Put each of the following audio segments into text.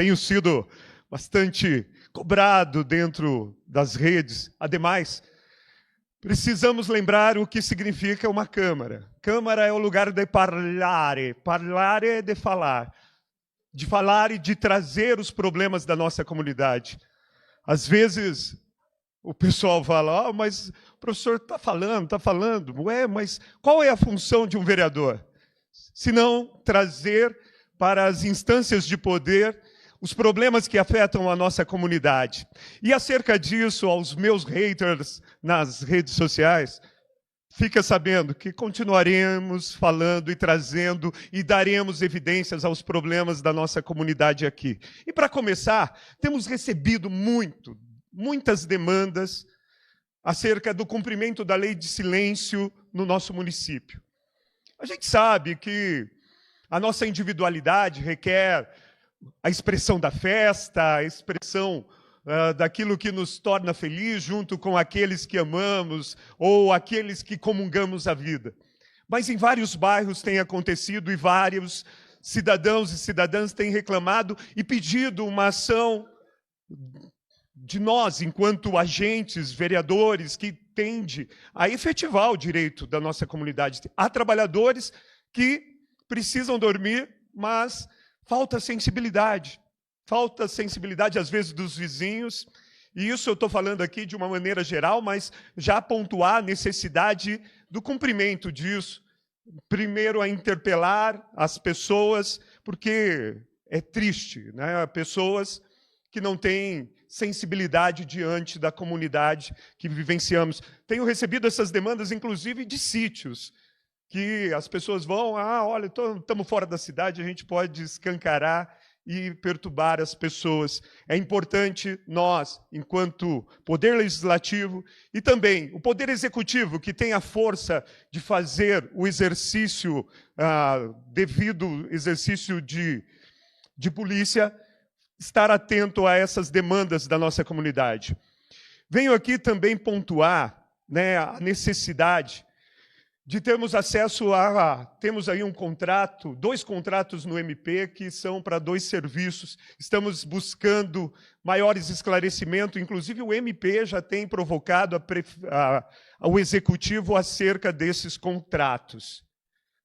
tenho sido bastante cobrado dentro das redes. Ademais, precisamos lembrar o que significa uma Câmara. Câmara é o lugar de parlare. Parlare é de falar e de trazer os problemas da nossa comunidade. Às vezes, o pessoal fala, mas o professor está falando. Ué, mas qual é a função de um vereador? Se não trazer para as instâncias de poder os problemas que afetam a nossa comunidade. E acerca disso, aos meus haters nas redes sociais, fica sabendo que continuaremos falando e trazendo e daremos evidências aos problemas da nossa comunidade aqui. E para começar, temos recebido muitas demandas acerca do cumprimento da lei de silêncio no nosso município. A gente sabe que a nossa individualidade requer a expressão da festa, a expressão daquilo que nos torna feliz, junto com aqueles que amamos ou aqueles que comungamos a vida. Mas em vários bairros tem acontecido e vários cidadãos e cidadãs têm reclamado e pedido uma ação de nós, enquanto agentes, vereadores, que tende a efetivar o direito da nossa comunidade. Há trabalhadores que precisam dormir, mas falta sensibilidade às vezes dos vizinhos, e isso eu estou falando aqui de uma maneira geral, mas já pontuar a necessidade do cumprimento disso. Primeiro, a interpelar as pessoas, porque é triste, né? Pessoas que não têm sensibilidade diante da comunidade que vivenciamos. Tenho recebido essas demandas, inclusive, de sítios, que as pessoas vão, olha, estamos fora da cidade, a gente pode escancarar e perturbar as pessoas. É importante nós, enquanto poder legislativo, e também o poder executivo, que tem a força de fazer o exercício, devido exercício de polícia, estar atento a essas demandas da nossa comunidade. Venho aqui também pontuar, né, a necessidade de termos acesso temos aí dois contratos no MP que são para 2 serviços. Estamos buscando maiores esclarecimentos, inclusive o MP já tem provocado ao Executivo acerca desses contratos.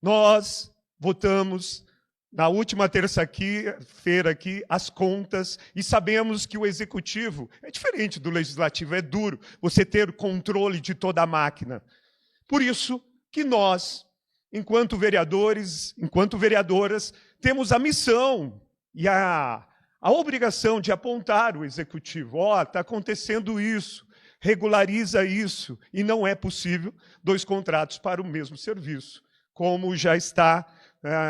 Nós votamos na última terça-feira aqui as contas e sabemos que o Executivo é diferente do Legislativo, é duro você ter controle de toda a máquina. Por isso que nós, enquanto vereadores, enquanto vereadoras, temos a missão e a obrigação de apontar o Executivo. Está acontecendo isso, regulariza isso, e não é possível 2 contratos para o mesmo serviço, como já está,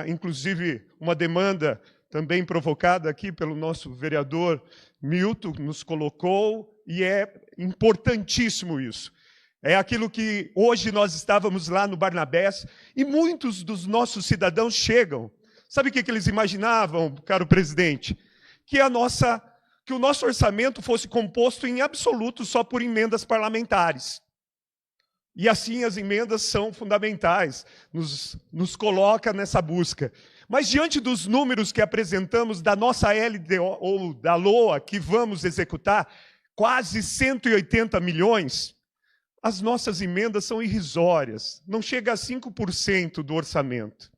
inclusive, uma demanda também provocada aqui pelo nosso vereador Milton, nos colocou, e é importantíssimo isso. É aquilo que hoje nós estávamos lá no Barnabés e muitos dos nossos cidadãos chegam. Sabe o que eles imaginavam, caro presidente? Que o nosso orçamento fosse composto em absoluto só por emendas parlamentares. E assim as emendas são fundamentais, nos coloca nessa busca. Mas diante dos números que apresentamos da nossa LDO ou da LOA que vamos executar, quase 180 milhões, as nossas emendas são irrisórias, não chega a 5% do orçamento.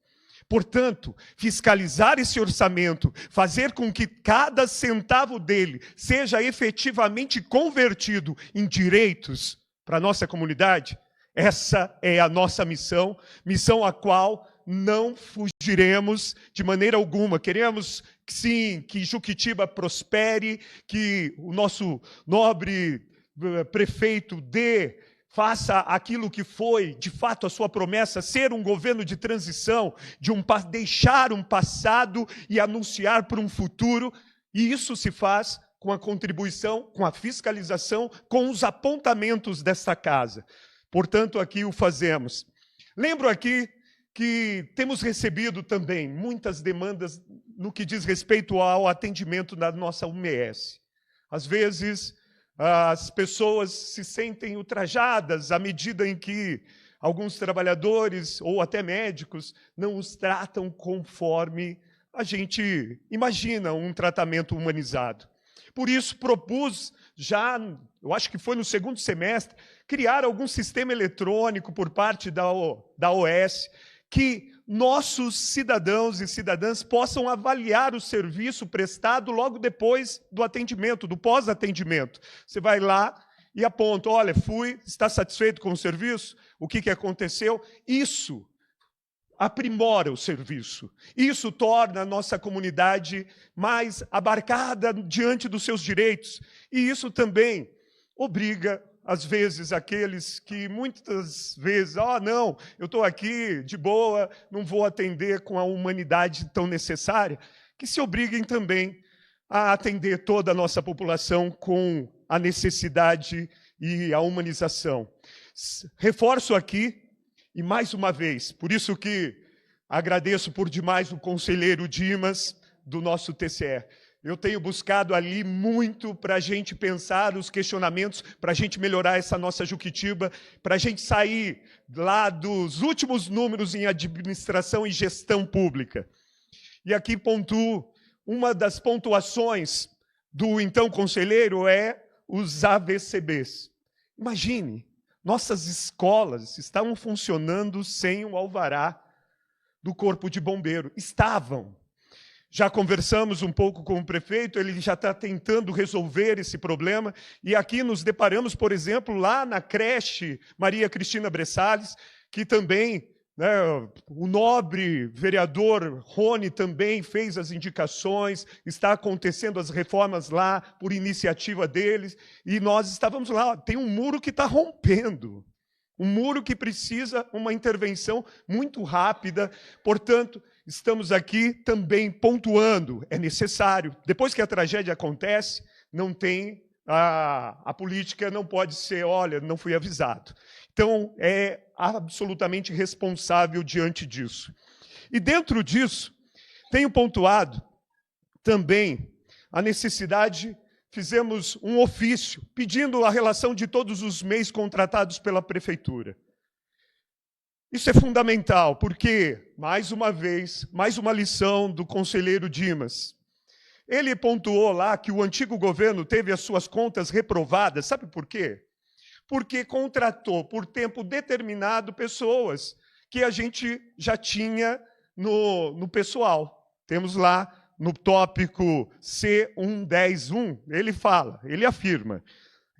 Portanto, fiscalizar esse orçamento, fazer com que cada centavo dele seja efetivamente convertido em direitos para a nossa comunidade, essa é a nossa missão a qual não fugiremos de maneira alguma. Queremos, sim, que Juquitiba prospere, que o nosso nobre prefeito faça aquilo que foi, de fato, a sua promessa, ser um governo de transição, deixar um passado e anunciar para um futuro, e isso se faz com a contribuição, com a fiscalização, com os apontamentos desta casa. Portanto, aqui o fazemos. Lembro aqui que temos recebido também muitas demandas no que diz respeito ao atendimento da nossa UMS. Às vezes, as pessoas se sentem ultrajadas à medida em que alguns trabalhadores ou até médicos não os tratam conforme a gente imagina um tratamento humanizado. Por isso, propus já, eu acho que foi no segundo semestre, criar algum sistema eletrônico por parte da OS, que nossos cidadãos e cidadãs possam avaliar o serviço prestado logo depois do atendimento, do pós-atendimento. Você vai lá e aponta, olha, está satisfeito com o serviço? O que aconteceu? Isso aprimora o serviço. Isso torna a nossa comunidade mais abarcada diante dos seus direitos. E isso também obriga, às vezes, aqueles que muitas vezes, não, eu estou aqui de boa, não vou atender com a humanidade tão necessária, que se obriguem também a atender toda a nossa população com a necessidade e a humanização. Reforço aqui, e mais uma vez, por isso que agradeço por demais o conselheiro Dimas, do nosso TCE. Eu tenho buscado ali muito para a gente pensar os questionamentos, para a gente melhorar essa nossa Juquitiba, para a gente sair lá dos últimos números em administração e gestão pública. E aqui pontuo, uma das pontuações do então conselheiro é os AVCBs. Imagine, nossas escolas estavam funcionando sem o alvará do Corpo de Bombeiro. Estavam. Já conversamos um pouco com o prefeito, ele já está tentando resolver esse problema, e aqui nos deparamos, por exemplo, lá na creche Maria Cristina Bressales, que também, o nobre vereador Rony também fez as indicações, está acontecendo as reformas lá por iniciativa deles, e nós estávamos lá, tem um muro que está rompendo, um muro que precisa uma intervenção muito rápida, portanto, estamos aqui também pontuando, é necessário. Depois que a tragédia acontece, não tem, a política não pode ser, olha, não fui avisado. Então, é absolutamente responsável diante disso. E dentro disso, tenho pontuado também a necessidade, fizemos um ofício pedindo a relação de todos os MEIs contratados pela Prefeitura. Isso é fundamental, porque, mais uma vez, mais uma lição do conselheiro Dimas. Ele pontuou lá que o antigo governo teve as suas contas reprovadas. Sabe por quê? Porque contratou por tempo determinado pessoas que a gente já tinha no pessoal. Temos lá no tópico C1101,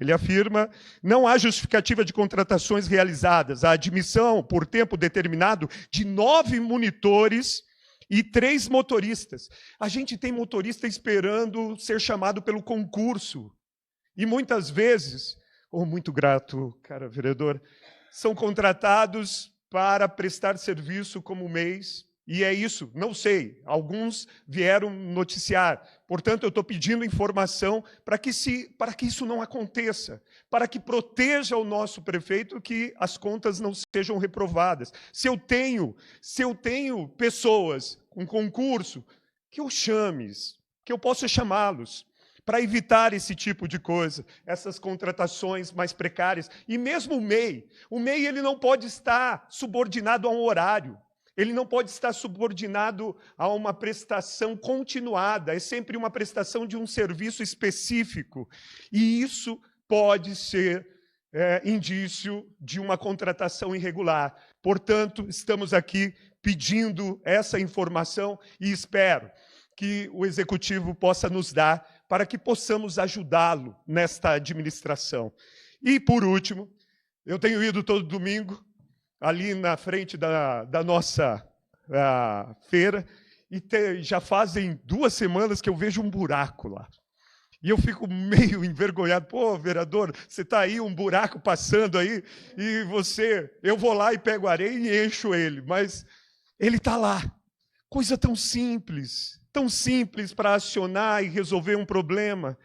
ele afirma, não há justificativa de contratações realizadas, a admissão por tempo determinado de 9 monitores e 3 motoristas. A gente tem motorista esperando ser chamado pelo concurso. E muitas vezes, muito grato, cara vereador, são contratados para prestar serviço como mês. E é isso, não sei, alguns vieram noticiar. Portanto, eu estou pedindo informação para que isso não aconteça, para que proteja o nosso prefeito que as contas não sejam reprovadas. Se eu tenho pessoas com concurso, que eu chames, que eu possa chamá-los, para evitar esse tipo de coisa, essas contratações mais precárias. E mesmo o MEI ele não pode estar subordinado a um horário. Ele não pode estar subordinado a uma prestação continuada, é sempre uma prestação de um serviço específico. E isso pode ser indício de uma contratação irregular. Portanto, estamos aqui pedindo essa informação e espero que o Executivo possa nos dar para que possamos ajudá-lo nesta administração. E, por último, eu tenho ido todo domingo ali na frente da nossa feira, e já fazem 2 semanas que eu vejo um buraco lá. E eu fico meio envergonhado. Pô, vereador, você está aí, um buraco passando aí, e eu vou lá e pego areia e encho ele, mas ele está lá. Coisa tão simples para acionar e resolver um problema,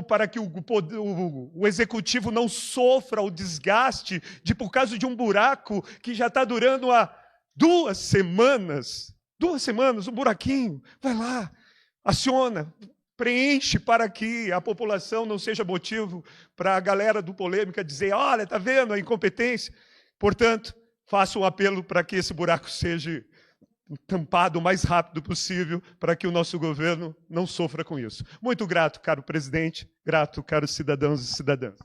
para que o executivo não sofra o desgaste por causa de um buraco que já está durando há 2 semanas. 2 semanas, um buraquinho. Vai lá, aciona, preenche para que a população não seja motivo para a galera do Polêmica dizer, olha, está vendo a incompetência? Portanto, faço um apelo para que esse buraco seja tampado o mais rápido possível para que o nosso governo não sofra com isso. Muito grato, caro presidente, grato, caros cidadãos e cidadãs.